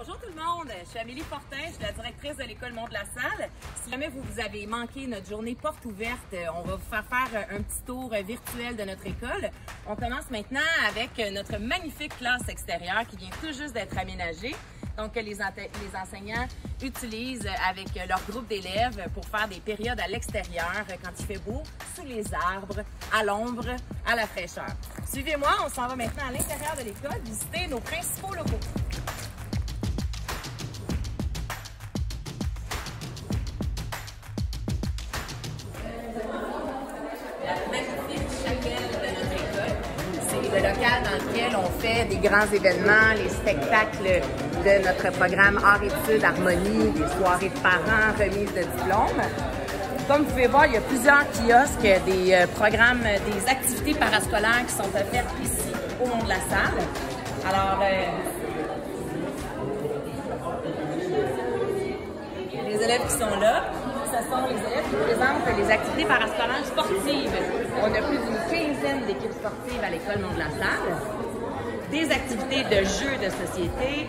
Bonjour tout le monde, je suis Amélie Fortin, je suis la directrice de l'école Mont-de-la-Salle. Si jamais vous avez manqué notre journée porte ouverte, on va vous faire un petit tour virtuel de notre école. On commence maintenant avec notre magnifique classe extérieure qui vient tout juste d'être aménagée. Donc, les enseignants utilisent avec leur groupe d'élèves pour faire des périodes à l'extérieur quand il fait beau, sous les arbres, à l'ombre, à la fraîcheur. Suivez-moi, on s'en va maintenant à l'intérieur de l'école visiter nos principaux locaux. Le local dans lequel on fait des grands événements, les spectacles de notre programme Art-Études, Harmonie, des soirées de parents, remise de diplômes. Comme vous pouvez voir, il y a plusieurs kiosques, des programmes, des activités parascolaires qui sont offertes ici au Mont-de-la-Salle. Alors, les élèves qui sont là, ce sont les élèves qui présentent les activités parascolaires sportives. On a plus d'une quinzaine d'équipes sportives à l'école Mont-de-la-Salle. Des activités de jeux de société.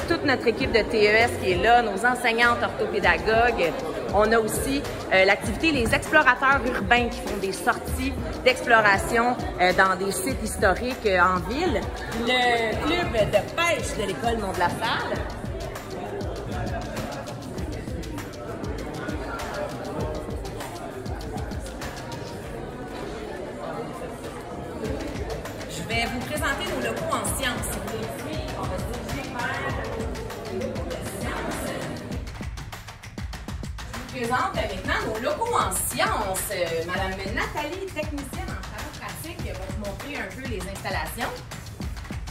Toute notre équipe de TES qui est là, nos enseignantes orthopédagogues. On a aussi l'activité Les explorateurs urbains qui font des sorties d'exploration dans des sites historiques en ville. Le club de pêche de l'école Mont-de-la-Salle. Je vais vous présenter nos locaux en sciences. Puis, on va se diriger vers les locaux de sciences. Je vous présente maintenant nos locaux en sciences. Madame Nathalie, technicienne en travaux pratiques, va vous montrer un peu les installations.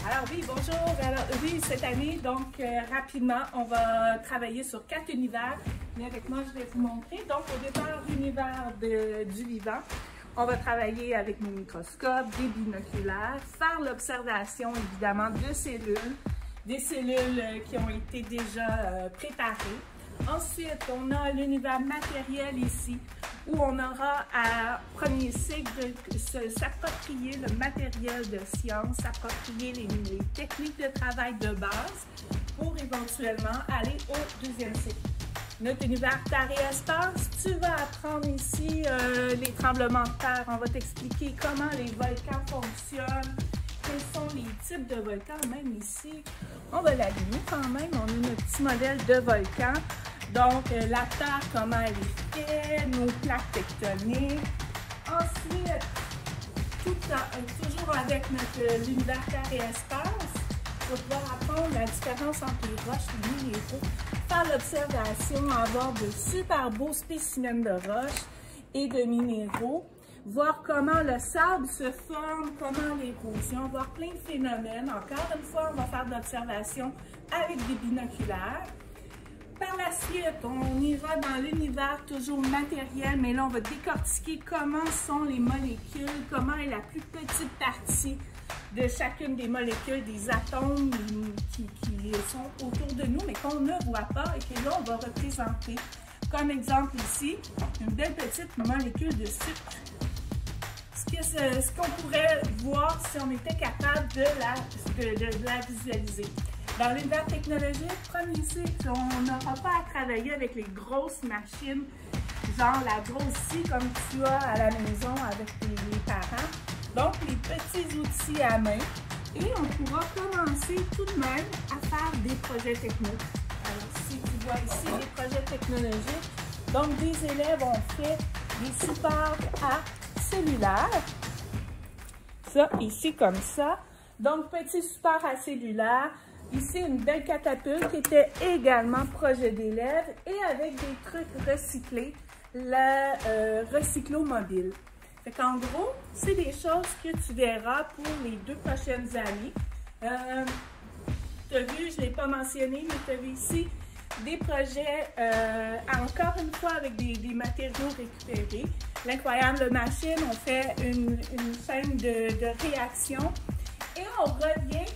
Alors oui, bonjour. Alors oui, cette année, donc rapidement, on va travailler sur 4 univers. Mais avec moi, je vais vous montrer. Donc au départ, l'univers du vivant. On va travailler avec nos microscopes, des binoculaires, faire l'observation évidemment de cellules, des cellules qui ont été déjà préparées. Ensuite, on a l'univers matériel ici, où on aura à premier cycle s'approprier le matériel de science, s'approprier les techniques de travail de base pour éventuellement aller au deuxième cycle. Notre univers terre et espace, tu vas apprendre ici les tremblements de terre. On va t'expliquer comment les volcans fonctionnent, quels sont les types de volcans, même ici. On va l'allumer quand même, on a notre petit modèle de volcan. Donc, la Terre, comment elle est faite, nos plaques tectoniques. Ensuite, toujours avec notre l'univers terre et espace, on va pouvoir apprendre la différence entre les roches et les minéraux, faire l'observation, avoir de super beaux spécimens de roches et de minéraux, voir comment le sable se forme, comment l'érosion, voir plein de phénomènes. Encore une fois, on va faire de l'observation avec des binoculaires. Par la suite, on ira dans l'univers toujours matériel, mais là, on va décortiquer comment sont les molécules, comment est la plus petite partie de chacune des molécules, des atomes qui sont autour de nous, mais qu'on ne voit pas et que là, on va représenter. Comme exemple ici, une belle petite molécule de sucre. Ce qu'on pourrait voir si on était capable de la visualiser. Dans l'univers technologique, premier cycle, on n'aura pas à travailler avec les grosses machines, genre la grosse scie comme tu as à la maison avec les parents. Donc, les petits outils à main. Et on pourra commencer tout de même à faire des projets techniques. Alors, si tu vois ici des projets technologiques, donc des élèves ont fait des supports à cellulaires. Ça, ici, comme ça. Donc, petit support à cellulaire. Ici, une belle catapulte qui était également projet d'élèves et avec des trucs recyclés, le recyclo-mobile. Fait qu'en gros, c'est des choses que tu verras pour les 2 prochaines années. Tu as vu, je ne l'ai pas mentionné, mais tu as vu ici des projets, encore une fois, avec des matériaux récupérés. L'incroyable machine, on fait une chaîne de réaction et on revient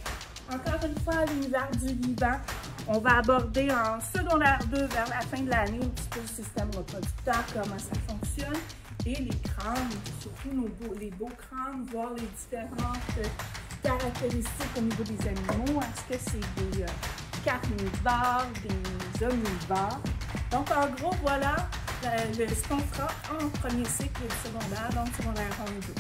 encore une fois, à l'univers du vivant, on va aborder en secondaire 2 vers la fin de l'année un petit peu le système reproducteur, comment ça fonctionne. et les crânes, surtout les beaux crânes, voir les différentes caractéristiques au niveau des animaux. Est-ce que c'est des carnivores, des omnivores? Donc, en gros, voilà ce qu'on fera en premier cycle du secondaire, donc secondaire 1 et 2.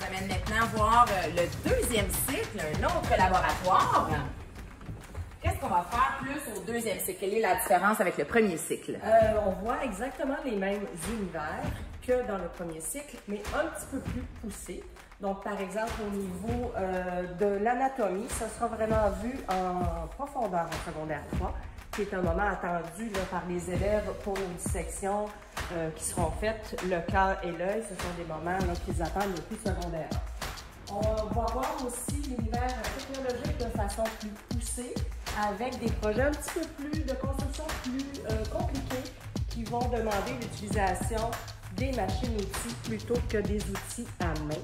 Ça amène maintenant voir le deuxième cycle, un autre laboratoire. Qu'est-ce qu'on va faire plus au deuxième cycle? Quelle est la différence avec le premier cycle? On voit exactement les mêmes univers que dans le premier cycle, mais un petit peu plus poussé. Donc, par exemple, au niveau de l'anatomie, ça sera vraiment vu en profondeur en secondaire 3, qui est un moment attendu là, par les élèves pour les dissections qui seront faites, le cœur et l'œil. Ce sont des moments qu'ils attendent depuis secondaire. On va voir aussi l'univers technologique de façon plus poussée, avec des projets un petit peu plus de construction plus compliqués qui vont demander l'utilisation des machines-outils plutôt que des outils à main.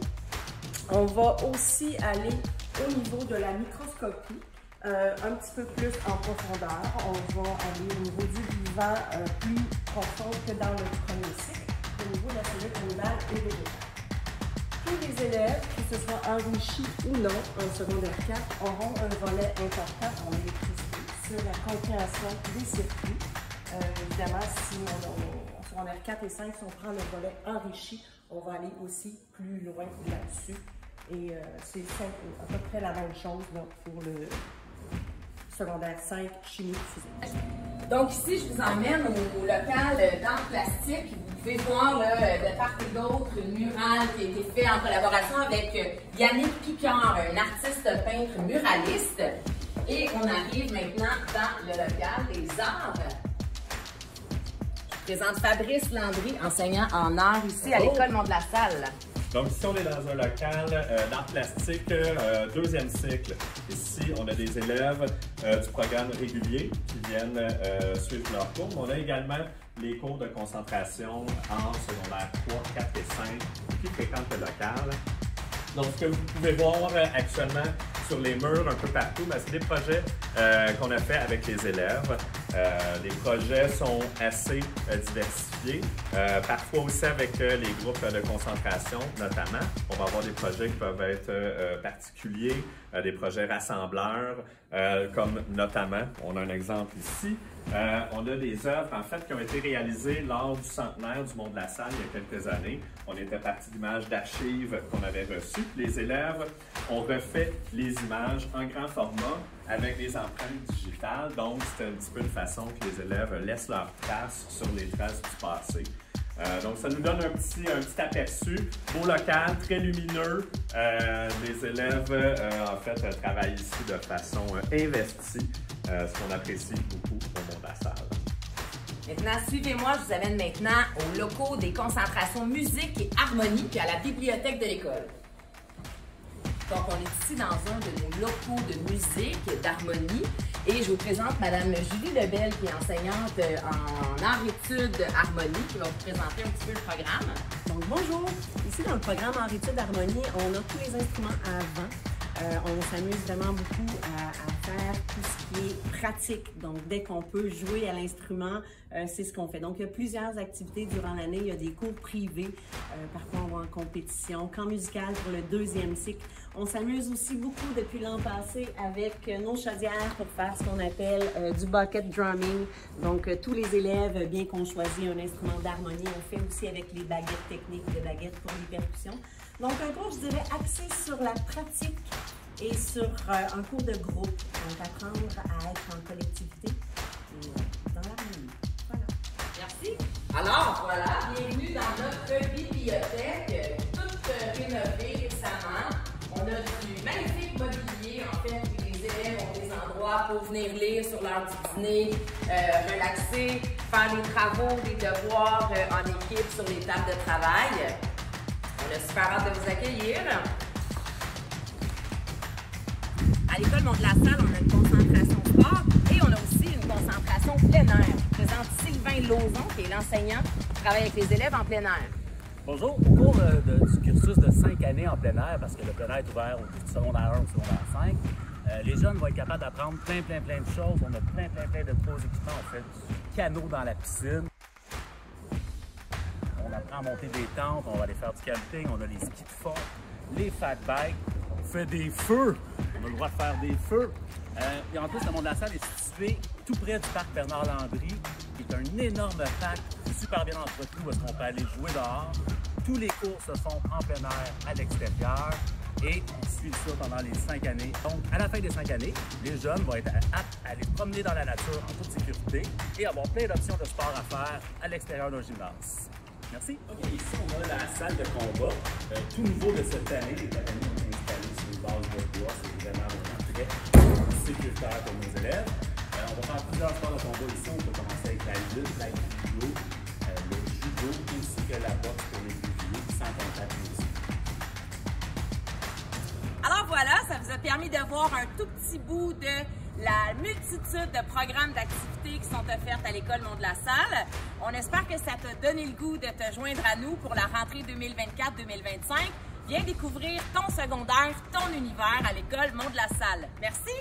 On va aussi aller au niveau de la microscopie, un petit peu plus en profondeur. On va aller au niveau du vivant plus profond que dans le premier cycle, au niveau de la cellule animale et végétale. Tous les élèves, que ce soit enrichis ou non en secondaire 4, auront un volet important en électricité sur la compréhension des circuits. Évidemment, si en secondaire 4 et 5, si on prend le volet enrichi, on va aller aussi plus loin là-dessus. Et c'est à peu près la même chose là, pour le secondaire 5, chimie physique. Donc ici, je vous emmène au local d'art plastique. Vous pouvez voir là, de part et d'autre une murale qui a été faite en collaboration avec Yannick Picard, un artiste peintre muraliste. Et on arrive maintenant dans le local des arts. Je présente Fabrice Landry, enseignant en arts ici à l'École Mont-de-la-Salle. Donc ici, on est dans un local d'art plastique, deuxième cycle. Ici, on a des élèves du programme régulier qui viennent suivre leurs cours. Mais on a également les cours de concentration en secondaire 3, 4 et 5 qui fréquentent le local. Donc, ce que vous pouvez voir actuellement sur les murs un peu partout, c'est des projets qu'on a fait avec les élèves. Les projets sont assez diversifiés, parfois aussi avec les groupes de concentration notamment. On va avoir des projets qui peuvent être particuliers, des projets rassembleurs, comme notamment, on a un exemple ici, on a des œuvres en fait qui ont été réalisées lors du centenaire du Mont-de-la-Salle il y a quelques années. On était parti d'images d'archives qu'on avait reçues. Les élèves ont refait les images en grand format avec des empreintes digitales. Donc, c'est un petit peu une façon que les élèves laissent leurs traces sur les traces du passé. Donc, ça nous donne un petit aperçu. Beau local, très lumineux. Les élèves, en fait, travaillent ici de façon investie, ce qu'on apprécie beaucoup au Mont-de-la-Salle. Maintenant, suivez-moi, je vous amène maintenant aux locaux des concentrations musique et harmonie, puis à la bibliothèque de l'école. Donc, on est ici dans un de nos locaux de musique, d'harmonie, et je vous présente Mme Julie Lebel, qui est enseignante en art-études harmonie, qui va vous présenter un petit peu le programme. Donc, bonjour! Ici, dans le programme art-études harmonie, on a tous les instruments à vent. On s'amuse vraiment beaucoup à faire tout ce qui est pratique. Donc, dès qu'on peut jouer à l'instrument, c'est ce qu'on fait. Donc, il y a plusieurs activités durant l'année. Il y a des cours privés, parfois on va en compétition, camp musical pour le deuxième cycle. On s'amuse aussi beaucoup depuis l'an passé avec nos chaudières pour faire ce qu'on appelle du bucket drumming. Donc, tous les élèves, bien qu'on choisit un instrument d'harmonie, on fait aussi avec les baguettes techniques, des baguettes pour les percussions. Donc, un cours, je dirais, axé sur la pratique et sur un cours de groupe. Donc, apprendre à être en collectivité et dans l'harmonie. Voilà. Merci. Alors, voilà, bienvenue dans notre bibliothèque, toute rénovée récemment. On a du magnifique mobilier, en fait, où les élèves ont des endroits pour venir lire sur leur petit dîner, relaxer, faire des travaux, des devoirs en équipe sur les tables de travail. On a super hâte de vous accueillir. À l'École Mont-de-la-Salle, on a une concentration sport et on a aussi une concentration plein air. Je présente Sylvain Lauzon, qui est l'enseignant qui travaille avec les élèves en plein air. Bonjour, au cours du cursus de 5 années en plein air, parce que le plein air est ouvert au secondaire 1 au secondaire 5, les jeunes vont être capables d'apprendre plein de choses. On a plein de beaux équipements. On fait du canot dans la piscine. apprend à monter des tentes, on va aller faire du camping, on a les skis de fond, les fat bikes, on fait des feux, on a le droit de faire des feux. Et en plus, le Mont de la Salle est situé tout près du parc Bernard-Landry, qui est un énorme parc super bien entretenu où est-ce qu'on peut aller jouer dehors. Tous les cours se font en plein air à l'extérieur et on suit ça pendant les 5 années. Donc, à la fin des 5 années, les jeunes vont être aptes à aller promener dans la nature en toute sécurité et avoir plein d'options de sport à faire à l'extérieur d'un gymnase. Merci. OK, ici, on a la salle de combat. Tout nouveau de cette année, les academies ont été installées sur une base de bois. C'est vraiment très sécuritaire pour nos élèves. On va faire plusieurs sports de combat ici. On peut commencer avec la lutte, la judo, le judo, ainsi que la boxe pour les plus vieux, sans contact aussi. Alors voilà, ça vous a permis de voir un tout petit bout de la multitude de programmes d'activités qui sont offertes à l'École Mont de la Salle. On espère que ça t'a donné le goût de te joindre à nous pour la rentrée 2024-2025. Viens découvrir ton secondaire, ton univers à l'École Mont de la Salle. Merci!